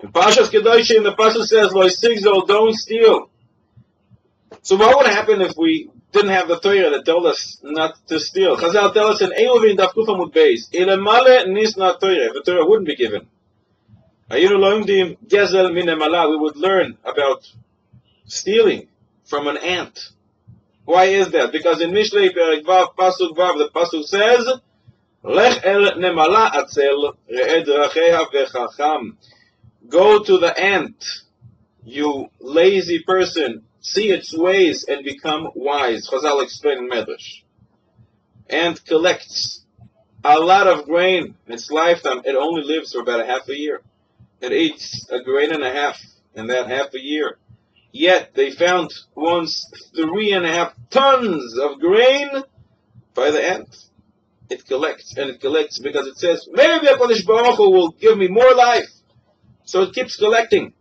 In Pashas Kedoshim, the Pasuk says, "Lo sigzol," don't steal. So what would happen if we didn't have the Torah that told us not to steal? Chazal tell us in Eiluvin Daf Kuf Amud Beis, "Ilemale nisna Torah," the Torah wouldn't be given. Ayinu loimdim gezel min emala, we would learn about stealing from an ant. Why is that? Because in Mishlei Perek Vav Pasuk Vav, the Pasuk says, "Lech el nemala atzel re'ed racheha vechacham." Go to the ant, you lazy person, see its ways and become wise. Chazal explained in Medrash. Ant collects a lot of grain in its lifetime. It only lives for about a half a year. It eats a grain and a half in that half a year. Yet they found once 3.5 tons of grain by the ant. It collects and it collects because it says, maybe HaKadosh Baruch Hu will give me more life. So it keeps collecting.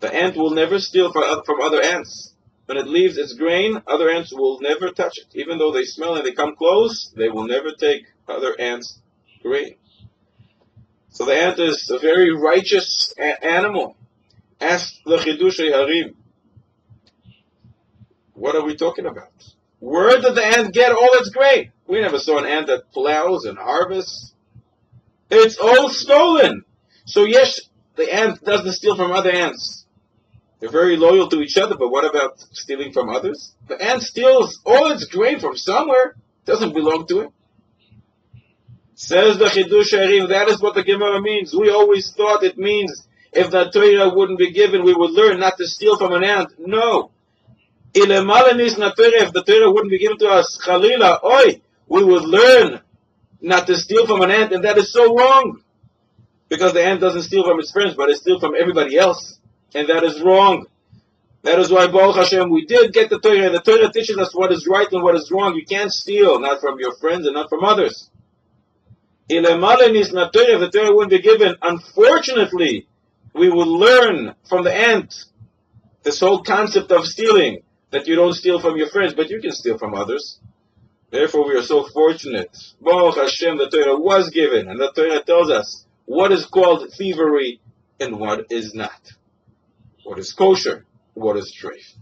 The ant will never steal from other ants. When it leaves its grain, other ants will never touch it. Even though they smell and they come close, they will never take other ants' grain. So the ant is a very righteous animal. Ask the Chidushei Harim. What are we talking about? Where did the ant get all its grain? We never saw an ant that plows and harvests. It's all stolen. So yes, the ant doesn't steal from other ants. They're very loyal to each other, but what about stealing from others? The ant steals all its grain from somewhere. It doesn't belong to it. Says the Chidushei Harim, that is what the Gemara means. We always thought it means if the Torah wouldn't be given, we would learn not to steal from an ant. No. If the Torah wouldn't be given to us, Chalila, oi, we would learn not to steal from an ant, and that is so wrong. Because the ant doesn't steal from its friends, but it steals from everybody else. And that is wrong. That is why, Baruch Hashem, we did get the Torah, and the Torah teaches us what is right and what is wrong. You can't steal, not from your friends and not from others. If the Torah wouldn't be given, unfortunately, we would learn from the ant this whole concept of stealing, that you don't steal from your friends, but you can steal from others. Therefore, we are so fortunate. Baruch Hashem, the Torah was given, and the Torah tells us what is called thievery and what is not. What is kosher, what is treif.